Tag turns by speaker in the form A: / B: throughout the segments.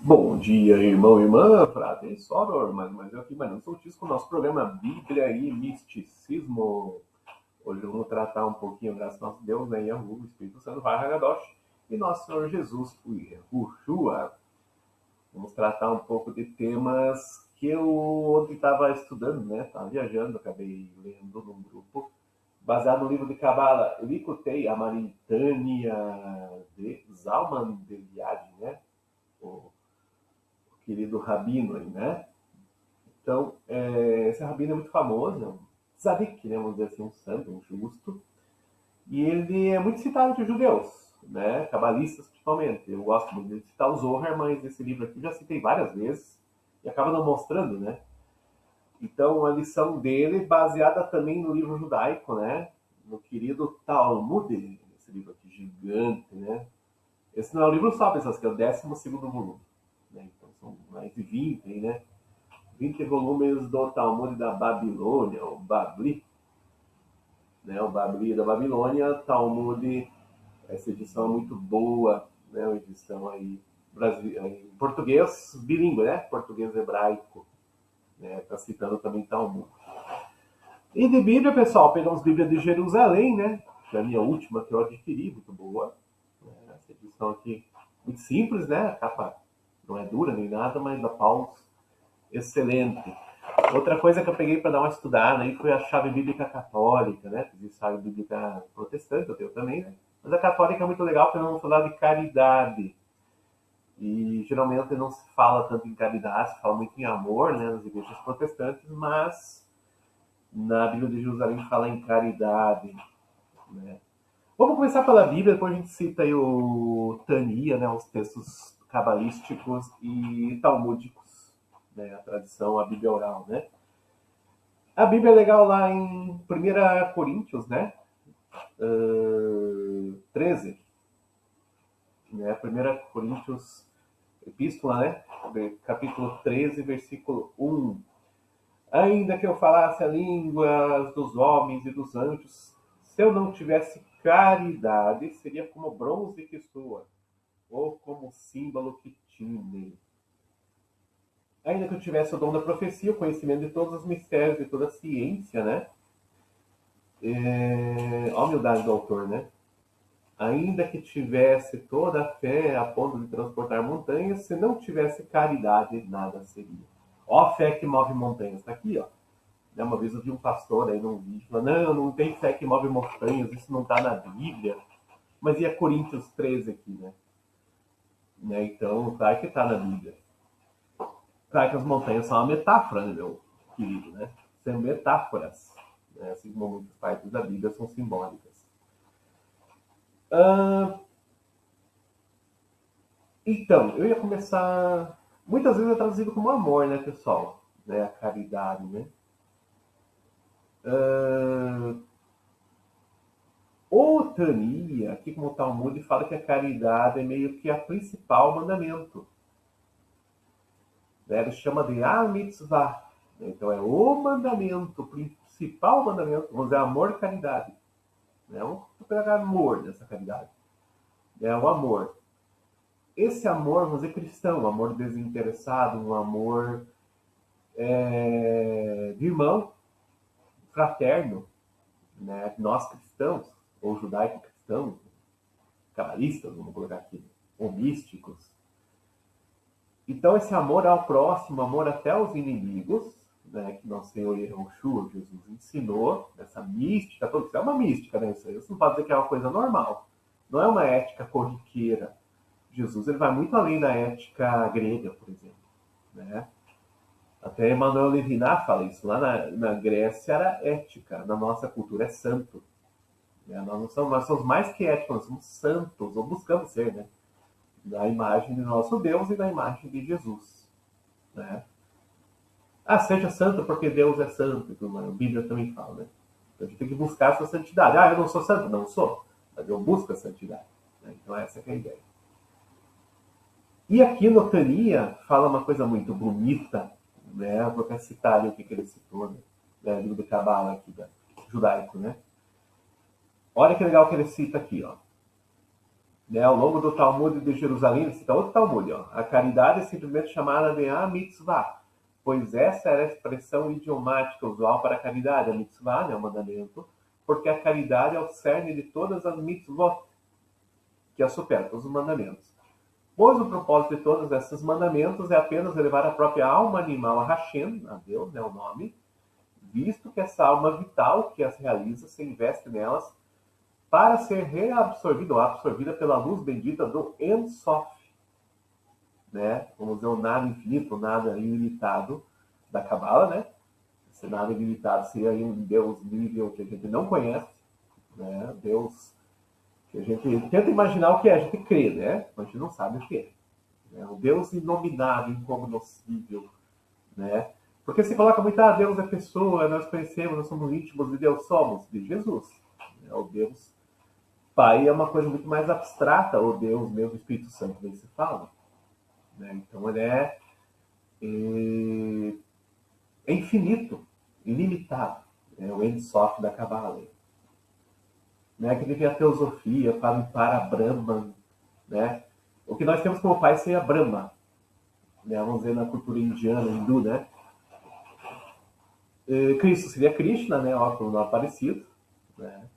A: Bom dia, irmão e irmã, frater e soror, mas eu aqui, Mano Soltis, com o nosso programa Bíblia e Misticismo. Hoje vamos tratar um pouquinho, graças ao nosso Deus, né, Yahu, o Espírito Santo, Varagadosh, e nosso Senhor Jesus, o Yahushua. Vamos tratar um pouco de temas que eu ontem estava estudando, né, estava viajando, acabei lendo num grupo, baseado no livro de Cabala, Likutei Amaritânia de Zalman de Liad, né, o querido Rabino aí, né? Então, esse Rabino é muito famoso, é um tzadik, né? Vamos dizer assim, um santo, um justo. E ele é muito citado entre os judeus, né? Cabalistas principalmente. Eu gosto muito de citar o Zohar, mas esse livro aqui eu já citei várias vezes e acaba não mostrando, né? Então, a lição dele, baseada também no livro judaico, né? No querido Talmud, esse livro aqui gigante, né? Esse não é o livro só, pessoal, que é o 12º volume. Né? Então, são mais de 20, né? 20 volumes do Talmud da Babilônia, o Babli, né? O Babli da Babilônia, Talmud, essa edição é muito boa, né? Uma edição aí em português bilíngue, né? Português hebraico, né? Tá citando também Talmud. E de Bíblia, pessoal, pegamos Bíblia de Jerusalém, né? Que é a minha última que eu adquiri, muito boa. Essa edição aqui, muito simples, né? A capa não é dura nem nada, mas da Paulus, excelente. Outra coisa que eu peguei para dar uma estudada aí foi a chave bíblica católica, né? Existe chave bíblica protestante, eu tenho também, né? Mas a católica é muito legal porque nós vamos falar de caridade. E geralmente não se fala tanto em caridade, se fala muito em amor, né? Nas igrejas protestantes, mas na Bíblia de Jerusalém fala em caridade, né? Vamos começar pela Bíblia, depois a gente cita aí o Tania, né? Os textos cabalísticos e talmúdicos, né? A tradição, a Bíblia oral, né? A Bíblia é legal lá em 1 Coríntios, né? 13, né? 1 Coríntios, epístola, né? Capítulo 13, versículo 1. Ainda que eu falasse a língua dos homens e dos anjos, se eu não tivesse caridade, seria como bronze que soa, ou como símbolo que tine. Ainda que eu tivesse o dom da profecia, o conhecimento de todos os mistérios, de toda a ciência, né? A humildade do autor, né? Ainda que tivesse toda a fé a ponto de transportar montanhas, se não tivesse caridade, nada seria. Ó a fé que move montanhas. Está aqui, ó. Uma vez eu vi um pastor aí num vídeo falando, não tem fé que move montanhas, isso não está na Bíblia. Mas e a Coríntios 13 aqui, né? Então, claro que está na Bíblia. Claro que as montanhas são uma metáfora, né, meu querido, né? São metáforas, né? Assim como muitas partes da Bíblia são simbólicas. Então, eu ia começar. Muitas vezes é traduzido como amor, né, pessoal? Né? A caridade, né? O Tania, aqui como o Talmud, fala que a caridade é meio que a principal mandamento. Né? Ele chama de a-mitzvah. Então é o mandamento, o principal mandamento. Vamos dizer, amor e caridade. Né? Vamos pegar amor nessa caridade. É o amor. Esse amor, vamos dizer, cristão, um amor desinteressado, um amor de irmão, fraterno, né? Nós cristãos, ou judaico-cristãos, cabalistas, vamos colocar aqui, ou místicos. Então, esse amor ao próximo, amor até aos inimigos, né, que nosso Senhor Yahushua, Jesus, ensinou, essa mística toda, isso é uma mística, né? Isso não pode dizer que é uma coisa normal. Não é uma ética corriqueira. Jesus ele vai muito além da ética grega, por exemplo. Né? Até Emmanuel Levinas fala isso. Lá na Grécia era ética, na nossa cultura é santo. Né? Nós somos mais que éticos, nós somos santos, ou buscamos ser, né? Da imagem de nosso Deus e da imagem de Jesus. Né? Seja santo porque Deus é santo, como a Bíblia também fala, né? Então a gente tem que buscar essa santidade. Eu não sou santo? Não sou, mas eu busco a santidade. Né? Então essa é a ideia. E aqui no Tania fala uma coisa muito bonita, né? Vou até citar ali o que ele citou, né? Livro do Cabala aqui, judaico, né? Olha que legal que ele cita aqui, ó. Né? Ao longo do Talmud de Jerusalém, cita outro Talmud, ó, a caridade é simplesmente chamada de a mitzvah, pois essa era a expressão idiomática usual para a caridade. A mitzvah, né, o mandamento, porque a caridade é o cerne de todas as mitzvot, que a superam, todos os mandamentos. Pois o propósito de todos esses mandamentos é apenas elevar a própria alma animal a Hashem, a Deus, né, o nome, visto que essa alma vital que as realiza se investe nelas para ser reabsorvida ou absorvida pela luz bendita do Ein Sof, né? Vamos dizer, o nada infinito, o nada ilimitado da Kabbalah, né? Esse nada ilimitado seria aí um Deus nível que a gente não conhece, né? Deus que a gente tenta imaginar o que é, a gente crê, né? Mas a gente não sabe o que é. Né? O Deus inominável, incognoscível, né? Porque se coloca muito, Deus é pessoa, nós conhecemos, nós somos íntimos de Deus, somos de Jesus. Né? O Deus Pai é uma coisa muito mais abstrata, o Deus mesmo, o Espírito Santo, nem se fala. Né? Então ele é infinito, ilimitado. É o Ein Sof da Kabbalah. Né? Que vem a teosofia, para Brahman. Né? O que nós temos como pai seria Brahma. Né? Vamos dizer na cultura indiana, hindu, né? Cristo seria Krishna, né? Óbvio, não aparecido. Né?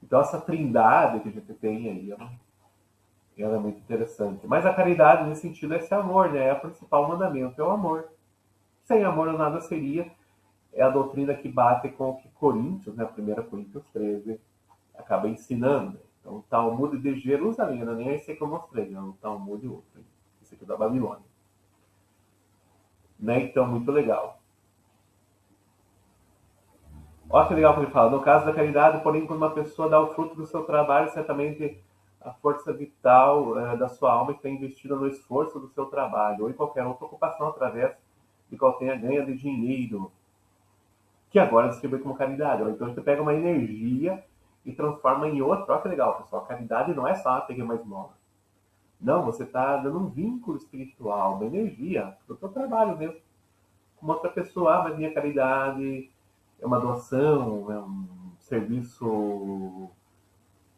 A: Então essa trindade que a gente tem aí, ela é muito interessante. Mas a caridade, nesse sentido, é esse amor, né? É o principal mandamento, é o amor. Sem amor nada seria. É a doutrina que bate com o que Coríntios, né? 1 Coríntios 13, acaba ensinando. Né? Então, o Talmud de Jerusalém, não é nem esse que eu mostrei, não, o Talmud outro. Esse aqui é da Babilônia. Né? Então, muito legal. Olha que legal que ele fala. No caso da caridade, porém, quando uma pessoa dá o fruto do seu trabalho, certamente a força vital da sua alma está investida no esforço do seu trabalho, ou em qualquer outra ocupação através de qual tenha ganho de dinheiro, que agora distribui como caridade. Ou então você pega uma energia e transforma em outra. Olha que legal, pessoal. A caridade não é só pegar mais esmola. Não, você está dando um vínculo espiritual, uma energia do seu trabalho mesmo. Uma outra pessoa, mas minha caridade é uma doação, é um serviço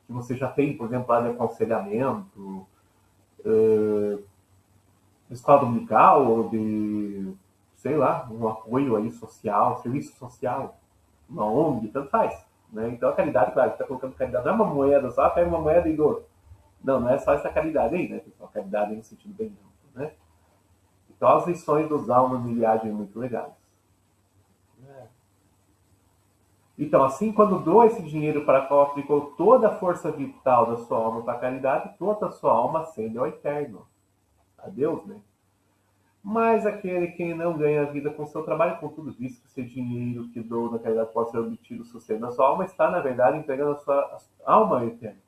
A: que você já tem, por exemplo, lá de aconselhamento, de escola dominical, ou de, sei lá, um apoio aí social, serviço social, uma ONG, tanto faz. Né? Então a caridade, claro, está colocando caridade, não é uma moeda só, pega uma moeda e doa. Não, não é só essa caridade aí, né, pessoal? Caridade no sentido bem amplo, né? Então as lições dos almas de viagem muito legais. Então, assim, quando doa esse dinheiro para a qual aplicou toda a força vital da sua alma para a caridade, toda a sua alma ascende ao eterno. A Deus, né? Mas aquele que não ganha a vida com seu trabalho, com tudo isso, que esse dinheiro que doa na caridade pode ser obtido sustento da sua alma, está, na verdade, entregando a sua alma ao eterno.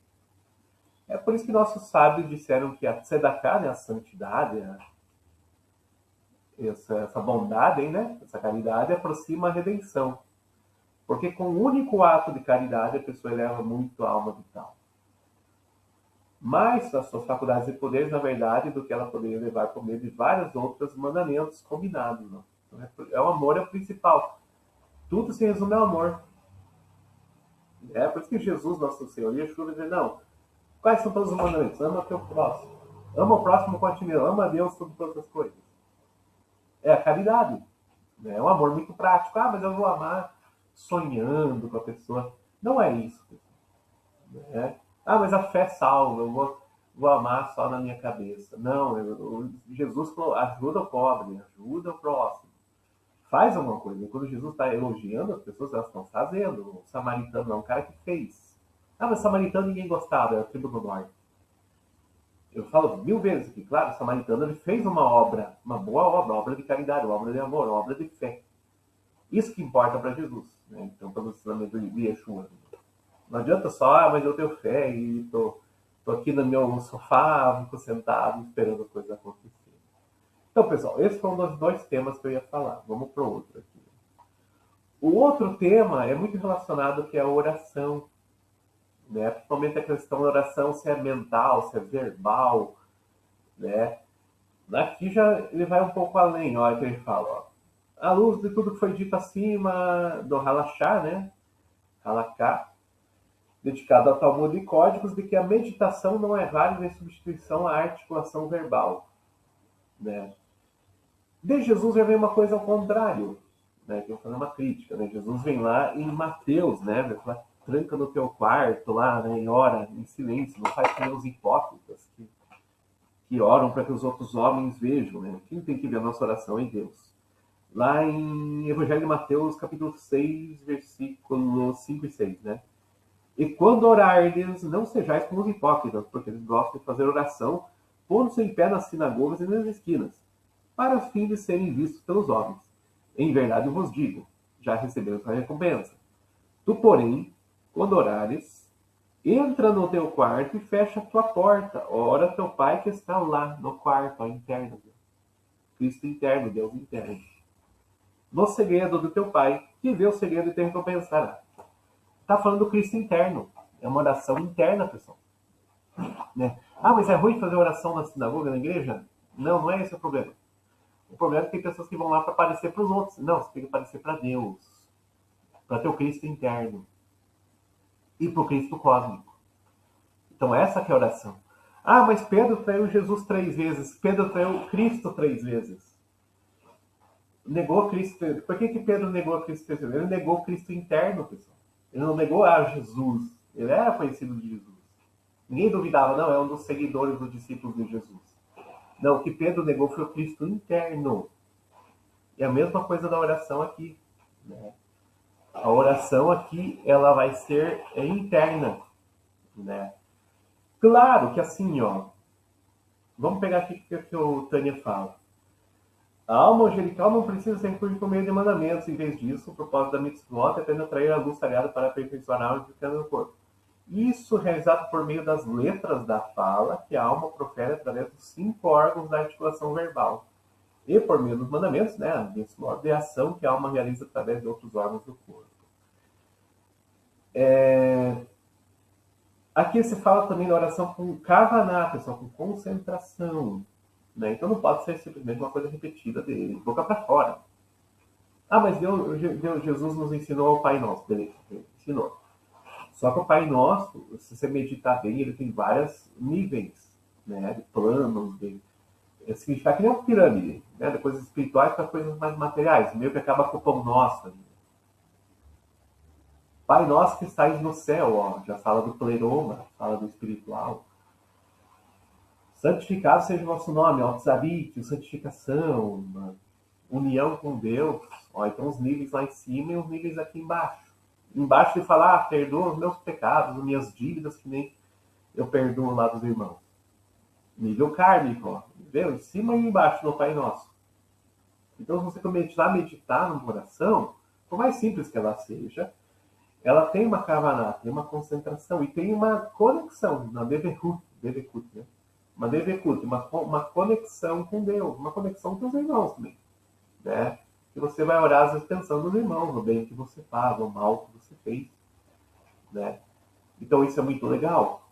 A: É por isso que nossos sábios disseram que a tzedakah, né, a santidade, essa bondade, né, essa caridade, aproxima a redenção. Porque com o único ato de caridade a pessoa eleva muito a alma vital. Mais as suas faculdades e poderes, na verdade, do que ela poderia levar por meio de vários outros mandamentos combinados. Não? Então, o amor é o principal. Tudo se resume ao amor. É por isso que Jesus, nosso Senhor, Yeshua, diz, não, quais são todos os mandamentos? Ama o teu próximo. Ama o próximo com a ti mesmo. Ama a Deus sobre todas as coisas. É a caridade. É um amor muito prático. Mas eu vou amar sonhando com a pessoa. Não é isso. Né? Mas a fé salva. Eu vou amar só na minha cabeça. Não, Jesus falou, ajuda o pobre, ajuda o próximo. Faz alguma coisa. E quando Jesus está elogiando as pessoas, elas estão fazendo. O samaritano é um cara que fez. Mas samaritano ninguém gostava, era a tribo do norte. Eu falo 1000 vezes aqui, claro, o samaritano ele fez uma obra, uma boa obra, uma obra de caridade, uma obra de amor, uma obra de fé. Isso que importa para Jesus. Né? Então, pelo ensinamento de Yeshua. Não adianta só, mas eu tenho fé e tô aqui no meu sofá, fico sentado, esperando a coisa acontecer. Então, pessoal, esse foi um dos 2 temas que eu ia falar. Vamos para o outro aqui. O outro tema é muito relacionado que é a oração. Né? Principalmente a questão da oração, se é mental, se é verbal. Né? Aqui já ele vai um pouco além, olha que ele fala. Ó. À luz de tudo que foi dito acima do Halachá, né? Halakha, dedicado ao Talmud e códigos de que a meditação não é válida em substituição à articulação verbal, né? De Jesus já vem uma coisa ao contrário, né? Que eu vou fazer uma crítica, né? Jesus vem lá em Mateus, né? Vai falar, tranca no teu quarto lá, né? E ora em silêncio, não faz como os hipócritas que oram para que os outros homens vejam, né? Quem tem que ver a nossa oração é Deus. Lá em Evangelho de Mateus, capítulo 6, versículos 5 e 6, né? E quando orardes, não sejais como os hipócritas, porque eles gostam de fazer oração, pondo-se em pé nas sinagogas e nas esquinas, para o fim de serem vistos pelos homens. Em verdade eu vos digo, já receberam sua recompensa. Tu, porém, quando orares, entra no teu quarto e fecha a tua porta. Ora teu pai que está lá no quarto, interno. Cristo interno, Deus interno. No segredo do teu pai, que vê o segredo e te recompensará. Está falando do Cristo interno. É uma oração interna, pessoal. Né? Ah, mas é ruim fazer oração na sinagoga, na igreja? Não, não é esse o problema. O problema é que tem pessoas que vão lá para aparecer para os outros. Não, você tem que aparecer para Deus. Para ter o Cristo interno. E para o Cristo cósmico. Então essa que é a oração. Ah, mas Pedro traiu Jesus 3 vezes. Pedro traiu Cristo 3 vezes. Negou Cristo. Por que Pedro negou Cristo 3 vezes? Ele negou o Cristo interno, pessoal. Ele não negou a Jesus. Ele era conhecido de Jesus. Ninguém duvidava, não, é um dos seguidores dos discípulos de Jesus. Não, o que Pedro negou foi o Cristo interno. E a mesma coisa da oração aqui, né? A oração aqui, ela vai ser interna, né? Claro que assim, ó, vamos pegar aqui o que o Tânia fala. A alma angelical não precisa ser incluída por meio de mandamentos. Em vez disso, o propósito da mitzvot é apenas atrair a luz sagrada para aperfeiçoar a alma e ficar no corpo. Isso realizado por meio das letras da fala que a alma profere através dos 5 órgãos da articulação verbal. E por meio dos mandamentos, né, desse modo de ação que a alma realiza através de outros órgãos do corpo. Aqui se fala também da oração com kavaná, pessoal, com concentração. Né? Então não pode ser simplesmente uma coisa repetida de boca para fora. Ah, mas Jesus nos ensinou o Pai Nosso. Beleza, ensinou. Só que o Pai Nosso, se você meditar bem, ele tem vários níveis, né, de planos, significa que nem uma pirâmide, né, de coisas espirituais para coisas mais materiais, meio que acaba com o pão nosso. Pai Nosso que estais no céu, ó, já fala do pleroma, fala do espiritual. Santificado seja o vosso nome, ó, tzaddik, santificação, união com Deus. Ó, então os níveis lá em cima e os níveis aqui embaixo. Embaixo ele fala, perdoa os meus pecados, as minhas dívidas, que nem eu perdoo lá dos irmãos. Nível kármico, ó. Entendeu? Em cima e embaixo no Pai Nosso. Então, se você começar a meditar numa oração, por mais simples que ela seja, ela tem uma kavaná, tem uma concentração e tem uma conexão na devekut, né? Uma devekut, uma conexão com Deus, uma conexão com os irmãos também, né? Que você vai orar às vezes pensando nos irmãos, no bem que você faz, no mal que você fez, né? Então isso é muito legal.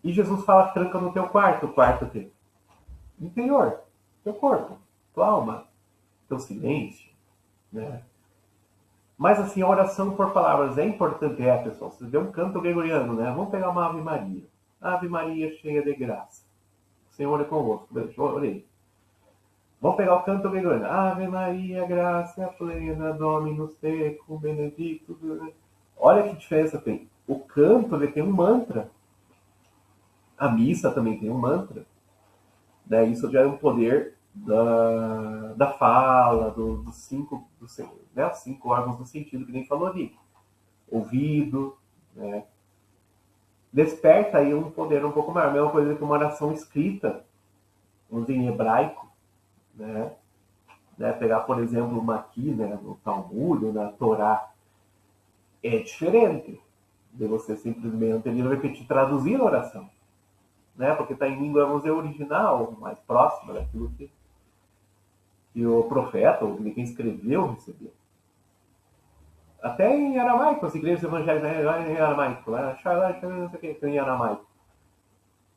A: E Jesus fala, tranca no teu quarto. O quarto o quê? Interior, teu corpo, tua alma, teu silêncio, né? Mas assim, a oração por palavras é importante, pessoal. Você vê um canto gregoriano, né? Vamos pegar uma Ave Maria. Ave Maria cheia de graça. O Senhor é convosco. Beleza, orei. Vamos pegar o canto gregoriano. Ave Maria, graça plena, Dominus tecum, benedictus. Olha que diferença tem. O canto, ele tem um mantra. A missa também tem um mantra. Né? Isso já é um poder da fala, dos 5, né? Os 5 órgãos do sentido, que nem falou ali. Ouvido, né? Desperta aí um poder um pouco maior. A mesma coisa que uma oração escrita, em hebraico, né? Pegar, por exemplo, uma aqui, né, no Talmud, na Torá, é diferente de você simplesmente repetir, traduzir a oração, né? Porque está em língua, vamos dizer, original, mais próxima daquilo que o profeta, ou quem escreveu, recebeu. Até em aramaico, as igrejas evangélicas em aramaico, não sei o que, em aramaico.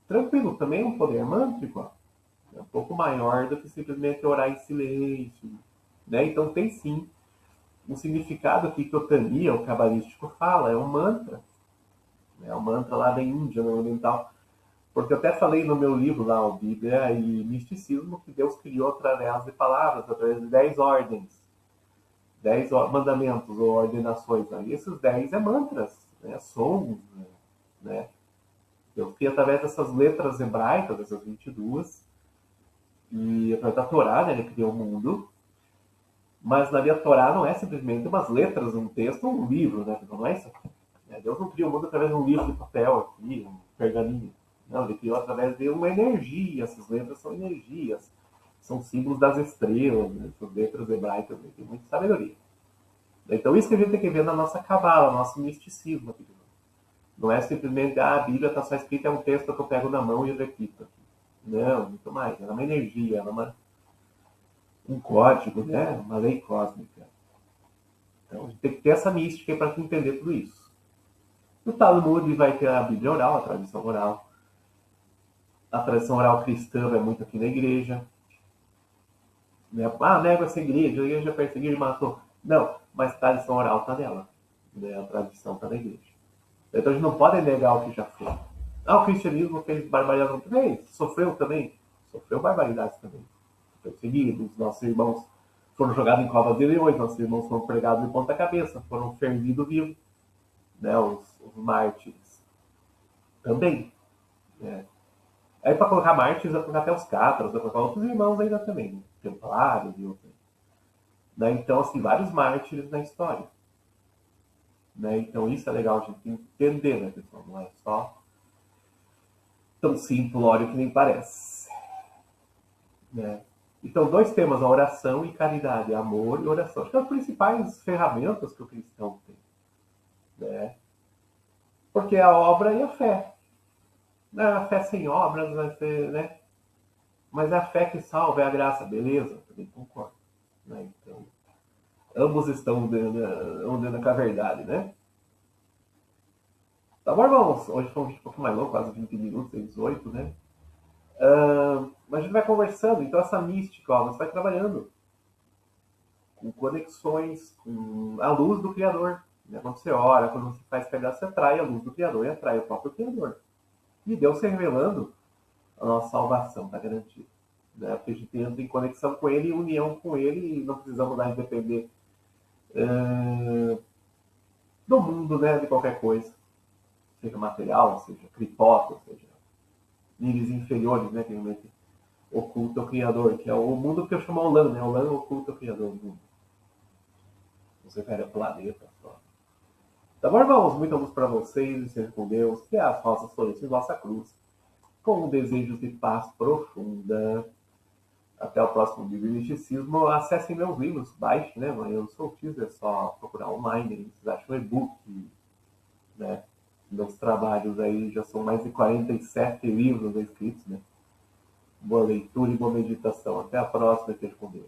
A: Tranquilo, também é um poder mântrico, ó. É um pouco maior do que simplesmente orar em silêncio, né? Então tem sim um significado aqui que o Tania, o cabalístico, fala, é um mantra, né? O mantra lá da Índia, no oriental. Porque eu até falei no meu livro lá, o Bíblia e Misticismo, que Deus criou através de palavras, através de 10 ordens, 10 mandamentos ou ordenações. Né? E esses 10 é mantras, né? Sons, né? Deus cria através dessas letras hebraicas, essas 22, e através da Torá, né? Ele criou o mundo. Mas na minha Torá não é simplesmente umas letras, um texto, um livro, né? Não é isso. Deus não criou o mundo através de um livro de papel aqui, um pergaminho. Não, ele criou através de uma energia. Essas letras são energias. São símbolos das estrelas, né? Essas letras hebraicas, né? Tem muita sabedoria. Então isso que a gente tem que ver na nossa cabala, no nosso misticismo. Aqui. Não é simplesmente, a Bíblia está só escrita, é um texto que eu pego na mão e repito. Não, muito mais. Ela é uma energia, ela é um código, né? Uma lei cósmica. Então a gente tem que ter essa mística para entender tudo isso. No Talmud vai ter a Bíblia oral, a tradição oral. A tradição oral cristã vai muito aqui na igreja. Né? Ah, nega essa igreja, a igreja perseguiu e matou. Não, mas a tradição oral está nela. Né? A tradição está na igreja. Então a gente não pode negar o que já foi. Ah, o cristianismo fez barbaridade também, sofreu também. Sofreu barbaridades também. Perseguidos, nossos irmãos foram jogados em covas de leões, nossos irmãos foram pregados de ponta cabeça, foram fervidos vivos. Né? Os mártires também. Né? Aí para colocar mártires, vai colocar até os cátaros, vai colocar outros irmãos ainda também, né? Templários e outros. Né? Então, assim, vários mártires na história. Né? Então isso é legal a gente entender, né, pessoal? Não é só tão simplório que nem parece. Né? Então, dois temas, a oração e caridade, amor e oração. Acho que são as principais ferramentas que o cristão tem. Né? Porque a obra e a fé. A fé sem obras vai ser, né? Mas é a fé que salva, é a graça, beleza? Também concordo. Né? Então, ambos estão andando com a verdade, né? Tá bom, irmãos? Hoje foi um pouco mais longo, quase 20 minutos, 18, né? Mas a gente vai conversando, então essa mística, ó, você vai trabalhando com conexões, com a luz do Criador. Né? Quando você ora, quando você faz pedaço, você atrai a luz do Criador e atrai o próprio Criador. E Deus se revelando, a nossa salvação está garantida. Né? Porque a gente entra em conexão com Ele, em união com Ele, e não precisamos mais depender do mundo, né? De qualquer coisa. Seja material, seja cripota, seja níveis inferiores, né? Que realmente oculta o Criador, que é o mundo que eu chamo Olan, né? Olan oculta o Criador do mundo. Você pega planeta só. Tá bom, irmãos? Muita luz para vocês, e seja com Deus, que as roças floresçam em vossa cruz, com desejos de paz profunda. Até o próximo vídeo de misticismo. Acessem meus livros, baixe, né? Eu sou o teaser, é só procurar online, vocês acham um e-book, né? Meus trabalhos aí já são mais de 47 livros escritos, né? Boa leitura e boa meditação. Até a próxima, esteja com Deus.